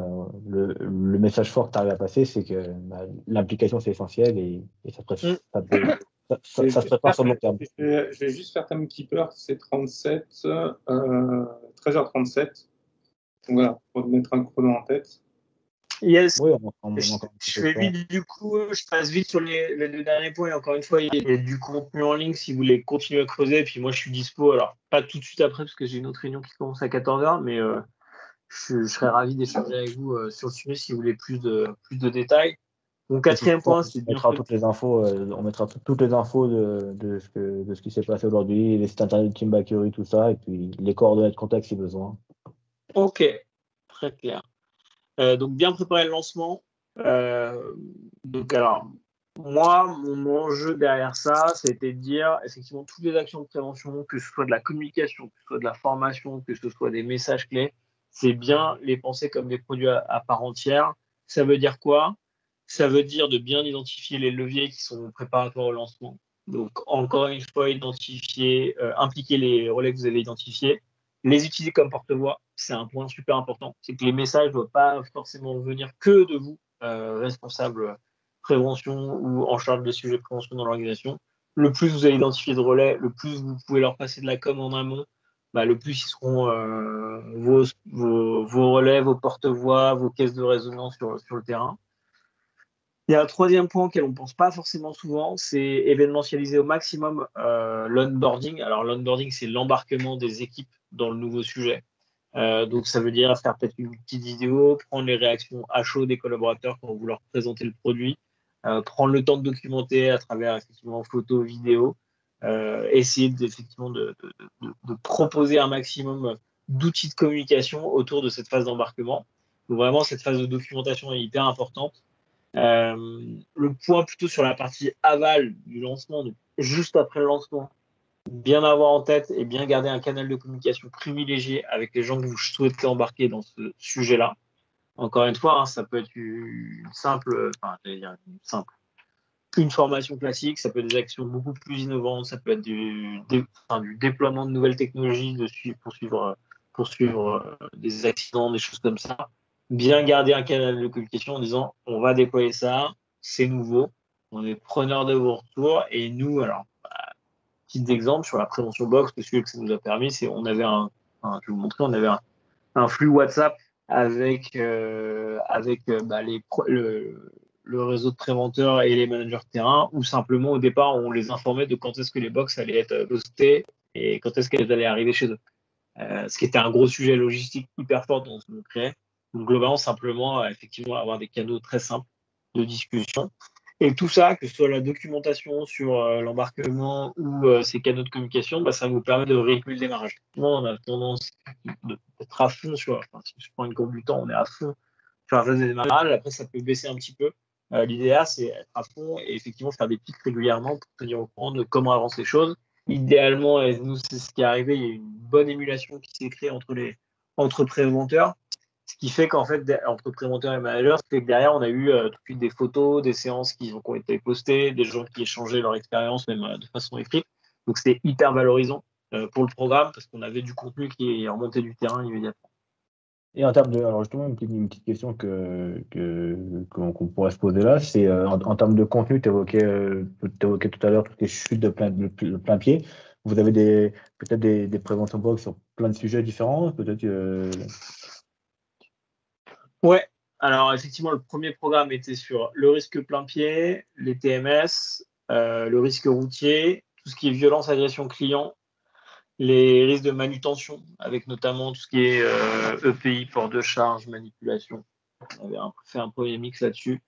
le message fort que tu arrives à passer, c'est que l'implication, c'est essentiel et ça se prépare sur le long terme. Je vais juste faire timekeeper, c'est 37, 13h37. Donc voilà, pour mettre un chrono en tête. Yes. Oui, Je fais vite du coup, je passe vite sur les 2 derniers points. Et encore une fois, il y a du contenu en ligne si vous voulez continuer à creuser. Et puis moi, je suis dispo. Alors, pas tout de suite après, parce que j'ai une autre réunion qui commence à 14h, mais je serais ravi d'échanger avec vous sur le sujet si vous voulez plus de détails. Mon 4e point, c'est on mettra toutes les infos, toutes les infos de ce qui s'est passé aujourd'hui, les sites internet de Team Bakery, tout ça, et puis les coordonnées de contact si besoin. Ok, très clair. Donc bien préparer le lancement. Donc alors, moi, mon enjeu derrière ça, c'était de dire effectivement toutes les actions de prévention, que ce soit de la communication, que ce soit de la formation, que ce soit des messages clés, c'est bien les penser comme des produits à part entière. Ça veut dire quoi? Ça veut dire de bien identifier les leviers qui sont préparatoires au lancement. Donc encore une fois, identifier, impliquer les relais que vous avez identifiés, les utiliser comme porte-voix, c'est un point super important. C'est que les messages ne doivent pas forcément venir que de vous, responsable prévention ou en charge des sujets de prévention dans l'organisation. Le plus vous allez identifier de relais, le plus vous pouvez leur passer de la com en amont, le plus ils seront vos relais, vos porte-voix, vos caisses de résonance sur le terrain. Il y a un 3e point auquel on ne pense pas forcément souvent, c'est événementialiser au maximum l'onboarding. Alors l'onboarding, c'est l'embarquement des équipes dans le nouveau sujet. Donc ça veut dire faire peut-être une petite vidéo, prendre les réactions à chaud des collaborateurs quand vous leur présentez le produit, prendre le temps de documenter à travers effectivement photos, vidéos, essayer effectivement de proposer un maximum d'outils de communication autour de cette phase d'embarquement. Donc vraiment cette phase de documentation est hyper importante. Le point plutôt sur la partie aval du lancement, donc juste après le lancement, bien avoir en tête et bien garder un canal de communication privilégié avec les gens que vous souhaitez embarquer dans ce sujet-là. Encore une fois, ça peut être une formation classique, ça peut être des actions beaucoup plus innovantes, ça peut être du déploiement de nouvelles technologies pour suivre des accidents, des choses comme ça. Bien garder un canal de communication en disant on va déployer ça, c'est nouveau, on est preneur de vos retours et nous, alors, petits exemples sur la prévention box, que celui que ça nous a permis, c'est on avait je vais vous montrer, on avait un flux WhatsApp avec le réseau de préventeurs et les managers de terrain, où simplement au départ on les informait de quand est-ce que les box allaient être postées et quand est-ce qu'elles allaient arriver chez eux. Ce qui était un gros sujet logistique hyper fort dont on créait. Donc globalement, simplement, effectivement, avoir des canaux très simples de discussion. Et tout ça, que ce soit la documentation sur l'embarquement ou ces canaux de communication, ça vous permet de réguler le démarrage. Moi, on a tendance d'être à fond si je prends une courbe du temps, on est à fond sur la phase de démarrage. Après, ça peut baisser un petit peu. L'idéal, c'est être à fond et effectivement faire des pics régulièrement pour tenir au courant de comment avancent les choses. Idéalement, et nous, c'est ce qui est arrivé, il y a eu une bonne émulation qui s'est créée entre préventeurs, ce qui fait qu'en fait, entre préventeurs et managers, ce qui fait que derrière, on a eu tout de suite des photos, des séances qui ont été postées, des gens qui échangeaient leur expérience, même de façon écrite. Donc, c'était hyper valorisant pour le programme parce qu'on avait du contenu qui est remonté du terrain immédiatement. Et en termes alors justement, une petite question qu'on pourrait se poser là, c'est en termes de contenu, tu évoquais tout à l'heure toutes les chutes de plein pied. vous avez peut-être des préventions box sur plein de sujets différents, peut-être Ouais, alors effectivement, le premier programme était sur le risque plein pied, les TMS, le risque routier, tout ce qui est violence, agression client, les risques de manutention, avec notamment tout ce qui est EPI, port de charge, manipulation. On avait fait un premier mix là-dessus.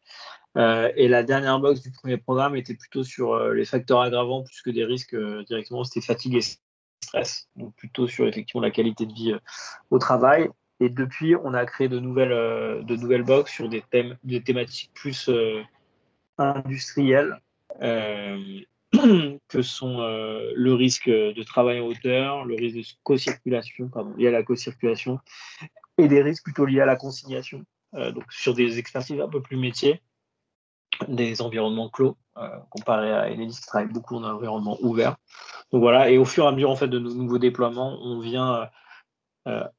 Et la dernière box du premier programme était plutôt sur les facteurs aggravants plus que des risques directement, c'était fatigue et stress, donc plutôt sur effectivement la qualité de vie au travail. Et depuis, on a créé de nouvelles box sur des thématiques plus industrielles, que sont le risque de travail en hauteur, le risque de co-circulation, lié à la co-circulation, et des risques plutôt liés à la consignation, donc sur des expertises un peu plus métiers, des environnements clos, comparé à Enedis qui travaille beaucoup en environnement ouvert. Donc voilà, et au fur et à mesure en fait de nos nouveaux déploiements, on vient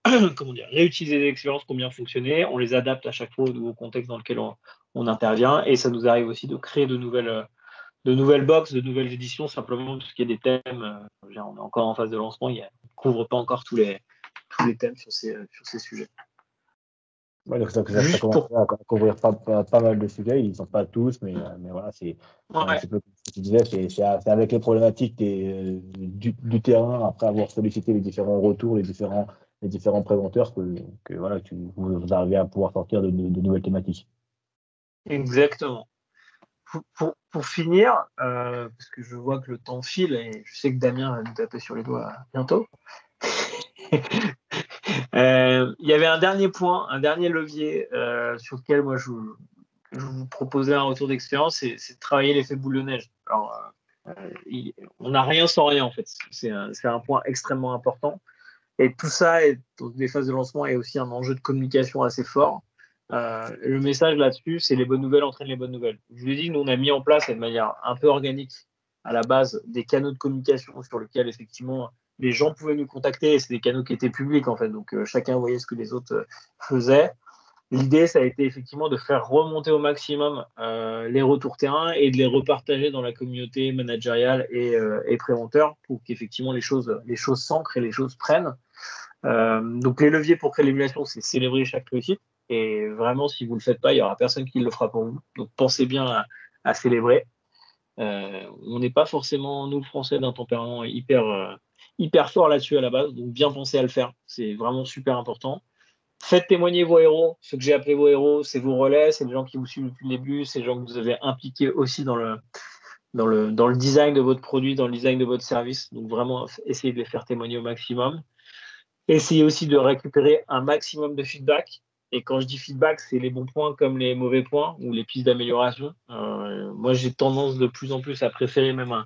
réutiliser des expériences qui ont bien fonctionné, on les adapte à chaque fois au nouveau contexte dans lequel on intervient, et ça nous arrive aussi de créer de nouvelles box, de nouvelles éditions, simplement parce qu'il y a des thèmes, on est encore en phase de lancement, on ne couvre pas encore tous les thèmes sur ces sujets. ouais, donc ça Juste commence pour... à couvrir pas mal de sujets, ils ne sont pas tous, mais voilà, c'est un Ouais. petit peu ce que tu disais, c'est avec les problématiques du terrain, après avoir sollicité les différents retours, les différents préventeurs, que voilà, vous arrivez à pouvoir sortir de nouvelles thématiques. Exactement. Pour finir, parce que je vois que le temps file et je sais que Damien va nous taper sur les doigts bientôt. Il y avait un dernier point, un dernier levier sur lequel moi je vous proposais un retour d'expérience, c'est de travailler l'effet boule de neige. Alors, on n'a rien sans rien en fait. C'est un point extrêmement important. Et tout ça, dans les phases de lancement, est aussi un enjeu de communication assez fort. Le message là-dessus, c'est les bonnes nouvelles entraînent les bonnes nouvelles. Je vous l'ai dit, nous, on a mis en place de manière un peu organique à la base des canaux de communication sur lesquels effectivement les gens pouvaient nous contacter. Et c'est des canaux qui étaient publics en fait, donc chacun voyait ce que les autres faisaient. L'idée, ça a été effectivement de faire remonter au maximum les retours terrain et de les repartager dans la communauté managériale et préventeur pour qu'effectivement les choses s'ancrent et les choses prennent. Donc les leviers pour créer l'émulation, c'est célébrer chaque réussite. Et vraiment, si vous ne le faites pas, il n'y aura personne qui le fera pour vous. Donc pensez bien à célébrer. On n'est pas forcément, nous, Français, d'un tempérament hyper fort là-dessus à la base. Donc bien penser à le faire. C'est vraiment super important. Faites témoigner vos héros. Ce que j'ai appelé vos héros, c'est vos relais, c'est les gens qui vous suivent depuis le début, c'est les gens que vous avez impliqués aussi dans le design de votre produit, dans le design de votre service. Donc vraiment, essayez de les faire témoigner au maximum. Essayez aussi de récupérer un maximum de feedback. Et quand je dis feedback, c'est les bons points comme les mauvais points ou les pistes d'amélioration. Moi, j'ai tendance de plus en plus à préférer même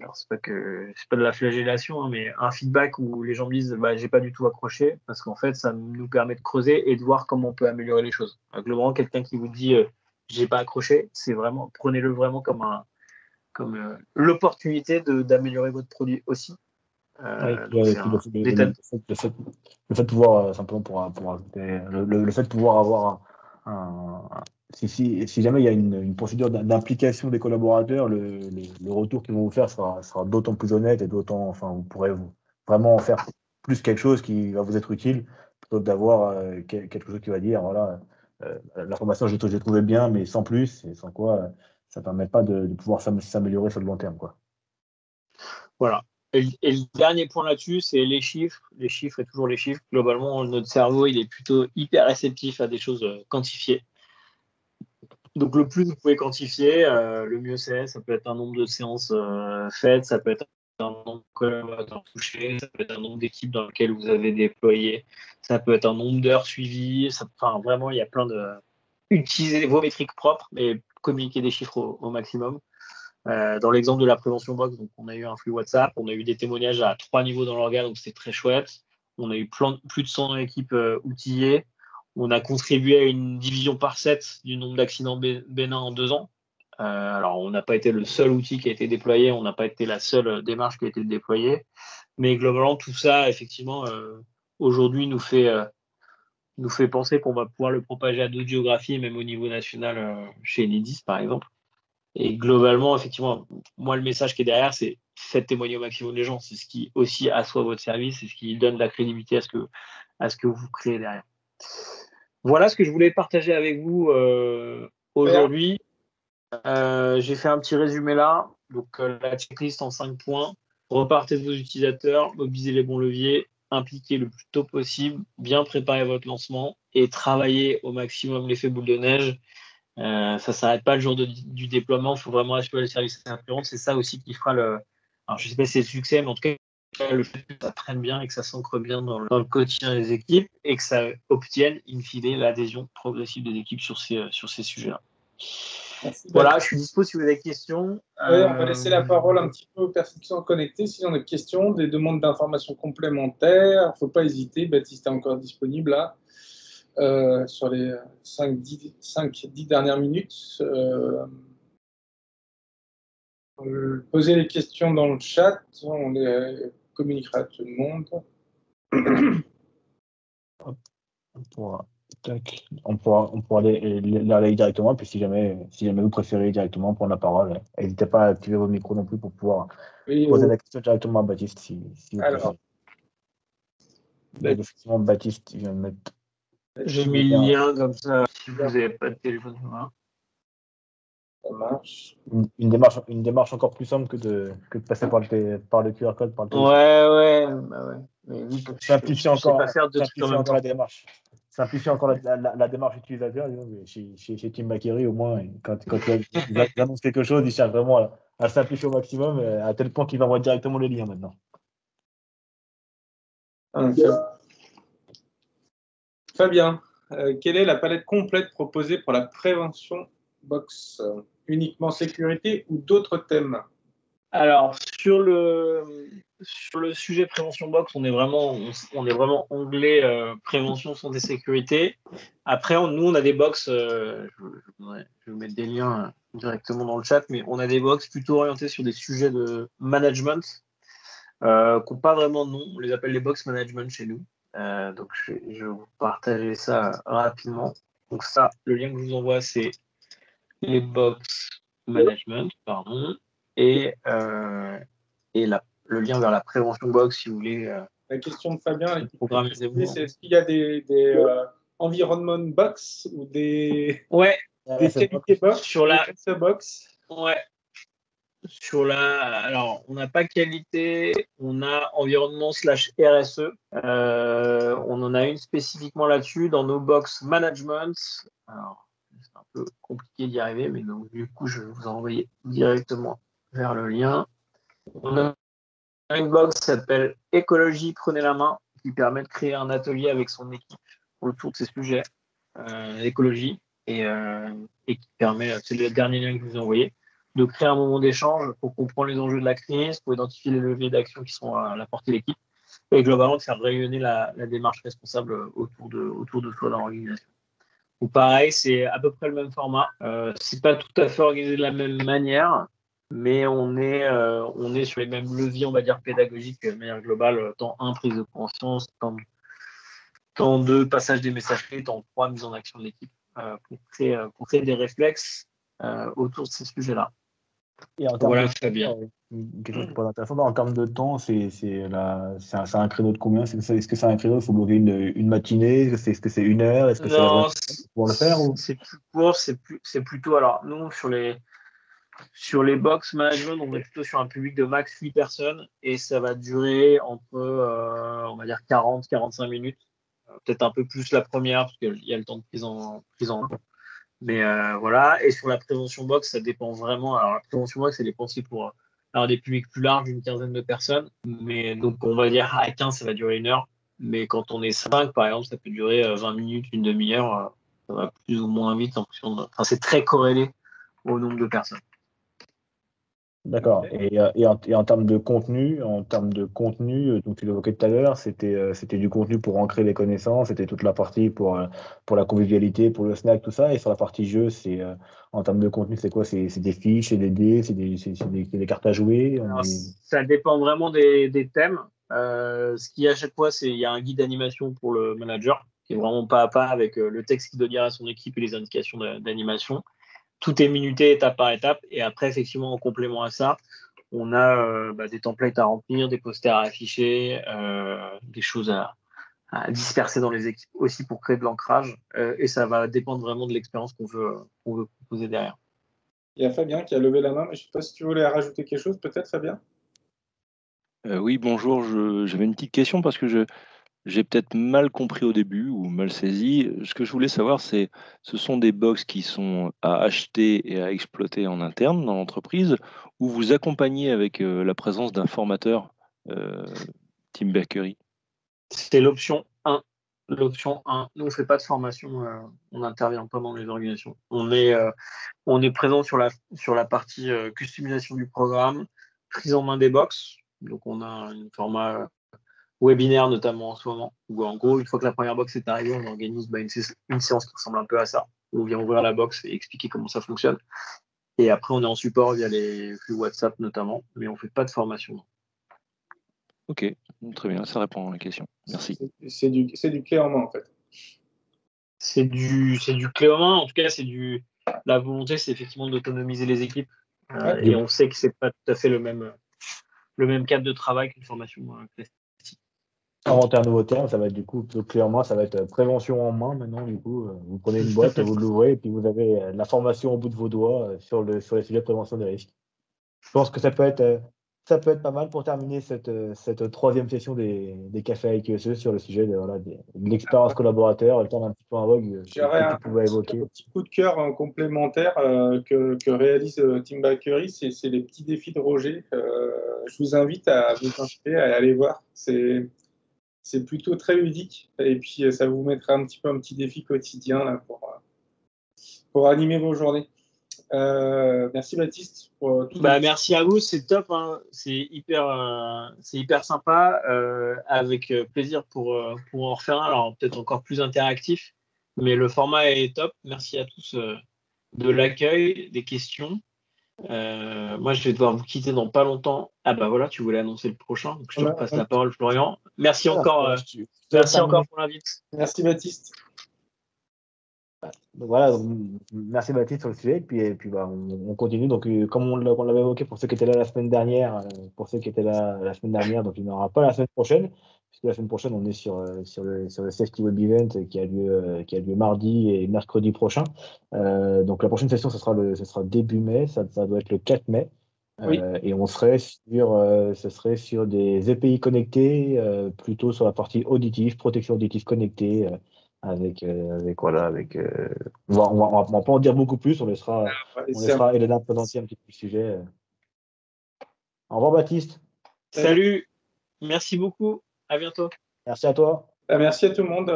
alors c'est pas de la flagellation, hein, mais un feedback où les gens me disent bah, j'ai pas du tout accroché, parce qu'en fait, ça nous permet de creuser et de voir comment on peut améliorer les choses. Globalement, quelqu'un qui vous dit j'ai pas accroché, prenez-le vraiment comme l'opportunité d'améliorer votre produit aussi. Ouais, Donc c'est un état de... le fait de pouvoir, simplement pour ajouter, le fait de pouvoir avoir si jamais il y a une procédure d'implication des collaborateurs, le retour qu'ils vont vous faire sera d'autant plus honnête et d'autant, enfin, vous pourrez vraiment en faire plus quelque chose qui va vous être utile, plutôt que d'avoir quelque chose qui va dire, voilà, l'information, j'ai trouvé bien, mais sans plus, et sans quoi, ça ne permet pas de pouvoir s'améliorer sur le long terme, quoi. Voilà. Et le dernier point là-dessus, c'est les chiffres. Les chiffres et toujours les chiffres. Globalement, notre cerveau, il est plutôt hyper réceptif à des choses quantifiées. Donc, le plus vous pouvez quantifier, le mieux c'est. Ça peut être un nombre de séances faites, ça peut être un nombre de collaborateurs touchés, ça peut être un nombre d'équipes dans lesquelles vous avez déployé, ça peut être un nombre d'heures suivies. Enfin, vraiment, il y a plein de. Utilisez vos métriques propres et communiquer des chiffres au maximum. Dans l'exemple de la prévention box, donc on a eu un flux WhatsApp, on a eu des témoignages à 3 niveaux dans l'organe, donc c'était très chouette. On a eu plus de 100 équipes outillées. On a contribué à une division par 7 du nombre d'accidents bénins en 2 ans. Alors, on n'a pas été le seul outil qui a été déployé, on n'a pas été la seule démarche qui a été déployée, mais globalement, tout ça, effectivement, aujourd'hui, nous fait penser qu'on va pouvoir le propager à d'autres géographies, même au niveau national, chez Enedis, par exemple. Et globalement, effectivement, moi, le message qui est derrière, c'est faites témoigner au maximum les gens. C'est ce qui aussi assoit votre service, c'est ce qui donne de la crédibilité à ce que vous créez derrière. Voilà ce que je voulais partager avec vous aujourd'hui. J'ai fait un petit résumé là. Donc, la checklist en 5 points. Repartez de vos utilisateurs, mobilisez les bons leviers, impliquez le plus tôt possible, bien préparer votre lancement et travailler au maximum l'effet boule de neige. Ça ne s'arrête pas le jour du déploiement. Il faut vraiment assurer le service après-vente. C'est ça aussi qui fera le. Alors, je ne sais pas si c'est le succès, mais en tout cas, le fait que ça prenne bien et que ça s'ancre bien dans le quotidien des équipes et que ça obtienne, in fine, l'adhésion progressive des équipes sur ces sujets-là. Merci, Voilà, Baptiste. je suis dispo si vous avez des questions. Ouais, on va laisser la parole un petit peu aux personnes qui sont connectées. S'ils ont des questions, des demandes d'informations complémentaires, il ne faut pas hésiter. Baptiste est encore disponible là, sur les 5-10 dernières minutes. Posez les questions dans le chat, on les communiquera à tout le monde. On pourra les relayer directement, puis si jamais vous préférez directement prendre la parole, n'hésitez pas à activer vos micros non plus pour pouvoir poser la question directement à Baptiste si vous préférez. Donc, effectivement, Baptiste vient de mettre. J'ai mis le lien comme ça, si vous n'avez pas de téléphone. Voilà. Ça marche. Une démarche encore plus simple que de passer par le QR code, par le téléphone. Ouais. Mais oui, Simplifier je sais pas faire deux trucs en même temps. la démarche. Simplifier encore la démarche utilisateur. Chez Team Bakery, au moins, quand ils annoncent quelque chose, ils cherchent vraiment à simplifier au maximum, à tel point qu'ils envoient directement les liens maintenant. Fabien, quelle est la palette complète proposée pour la prévention box? Uniquement sécurité ou d'autres thèmes? Alors, sur le sujet prévention box, on est vraiment onglet prévention santé sécurité. Après, nous, on a des box, je vais vous mettre des liens directement dans le chat, mais on a des box plutôt orientés sur des sujets de management qui n'ont pas vraiment de nom. On les appelle les box management chez nous. Donc, je vais vous partager ça rapidement. Donc ça, le lien que je vous envoie, c'est les box management, pardon, et le lien vers la prévention box, si vous voulez. La question de Fabien, c'est est-ce qu'il y a des environnement box ou des qualités box sur la box? Ouais. Alors, on n'a pas qualité, on a environnement /RSE. On en a une spécifiquement là-dessus dans nos box management. Alors, c'est un peu compliqué d'y arriver, mais donc du coup, je vais vous envoyer directement vers le lien. On a une box qui s'appelle Écologie, prenez la main, qui permet de créer un atelier avec son équipe autour de ces sujets écologie et qui permet, c'est le dernier lien que je vous ai envoyé, de créer un moment d'échange pour comprendre les enjeux de la crise, pour identifier les leviers d'action qui sont à la portée de l'équipe et globalement de faire rayonner la démarche responsable autour de soi dans l'organisation. Donc pareil, c'est à peu près le même format. C'est pas tout à fait organisé de la même manière, mais on est sur les mêmes leviers, on va dire, pédagogiques de manière globale. Temps 1, prise de conscience, temps 2, passage des messageries, temps 3, mise en action de l'équipe pour créer des réflexes autour de ces sujets-là. Et en termes une question qui peut être intéressante, en termes de temps, c'est un créneau de combien? Est-ce que c'est un créneau, il faut bloquer une matinée? Est-ce que c'est 1 heure? Est-ce que c'est pour le faire c'est plus court, c'est plutôt. Alors, nous, sur les box management, on est plutôt sur un public de max 8 personnes et ça va durer entre, on va dire, 40-45 minutes. Peut-être un peu plus la première, parce qu'il y a le temps de prise en compte. Mais voilà, et sur la prévention box, ça dépend vraiment. Alors, la prévention box, elle est pensée pour avoir des publics plus larges, une quinzaine de personnes. Mais donc, on va dire à 15, ça va durer 1 heure. Mais quand on est 5, par exemple, ça peut durer 20 minutes, une demi-heure. Ça va plus ou moins vite en fonction de. Enfin, c'est très corrélé au nombre de personnes. D'accord. Et en termes de contenu, donc tu l'évoquais tout à l'heure, c'était du contenu pour ancrer les connaissances, c'était toute la partie pour la convivialité, pour le snack, tout ça. Et sur la partie jeu, en termes de contenu, c'est quoi? C'est des fiches, c'est des dés, c'est des cartes à jouer. Alors, ça dépend vraiment des thèmes. Ce qu'il y a à chaque fois, il y a un guide d'animation pour le manager, qui est vraiment pas à pas avec le texte qu'il doit dire à son équipe et les indications d'animation. Tout est minuté étape par étape. Et après, effectivement, en complément à ça, On a des templates à remplir, des posters à afficher, des choses à disperser dans les équipes aussi pour créer de l'ancrage. Et ça va dépendre vraiment de l'expérience qu'on veut proposer derrière. Il y a Fabien qui a levé la main, mais je ne sais pas si tu voulais rajouter quelque chose, peut-être, Fabien? Oui, bonjour. J'avais une petite question parce que j'ai peut-être mal compris au début ou mal saisi. Ce que je voulais savoir, ce sont des box qui sont à acheter et à exploiter en interne dans l'entreprise, ou vous accompagnez avec la présence d'un formateur Team Bakery? C'est l'option 1. L'option 1. Nous, on ne fait pas de formation, on n'intervient pas dans les organisations. On est présent sur la partie customisation du programme, prise en main des box. Donc, on a un format webinaire notamment en ce moment, où en gros, une fois que la première box est arrivée, on organise une séance qui ressemble un peu à ça, où on vient ouvrir la box et expliquer comment ça fonctionne. Et après, on est en support via les flux WhatsApp notamment, mais on ne fait pas de formation. Ok, très bien, ça répond à la question. Merci. C'est du clé en main, en fait. C'est du clé en main, en tout cas, la volonté, c'est effectivement d'autonomiser les équipes. Et on sait que c'est pas tout à fait le même cadre de travail qu'une formation classique. Inventer un nouveau terme, ça va être du coup, clairement, ça va être prévention en main maintenant. Du coup, vous prenez une boîte, vous l'ouvrez et puis vous avez la formation au bout de vos doigts sur les sujets de prévention des risques. Je pense que ça peut être pas mal pour terminer cette troisième session des cafés avec ESE sur le sujet de l'expérience collaborateur, le temps d'un petit peu en vogue J'aurais que tu pouvais évoquer. un petit coup de cœur complémentaire que réalise Team Bakery, c'est les petits défis de Roger. Je vous invite à vous inscrire et à aller voir. C'est plutôt très ludique et puis ça vous mettra un petit défi quotidien là, pour animer vos journées. Merci Baptiste pour tout. Merci à vous, c'est top, hein. C'est hyper sympa, avec plaisir pour en refaire un, alors peut-être encore plus interactif, mais le format est top. Merci à tous de l'accueil, des questions. Moi, je vais devoir vous quitter dans pas longtemps. Ah bah voilà, tu voulais annoncer le prochain, donc je te repasse la parole, Florian. Merci encore pour l'invite. Merci Baptiste. Donc voilà, merci Baptiste sur le sujet. Et puis on continue. Donc, comme on l'avait évoqué pour ceux qui étaient là la semaine dernière, donc il n'y en aura pas la semaine prochaine, puisque la semaine prochaine, on est sur le Safety Web Event qui a lieu mardi et mercredi prochain. Donc la prochaine session, ce sera début mai, ça doit être le 4 mai. Oui. Et ce serait sur des EPI connectés, plutôt sur la partie auditive, protection auditive connectée. On va pas en dire beaucoup plus, on laissera Elena présenter un petit peu le sujet. Au revoir Baptiste. Salut, merci beaucoup, à bientôt. Merci à toi. Merci à tout le monde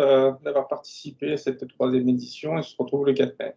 d'avoir participé à cette troisième édition et on se retrouve le 4 mai.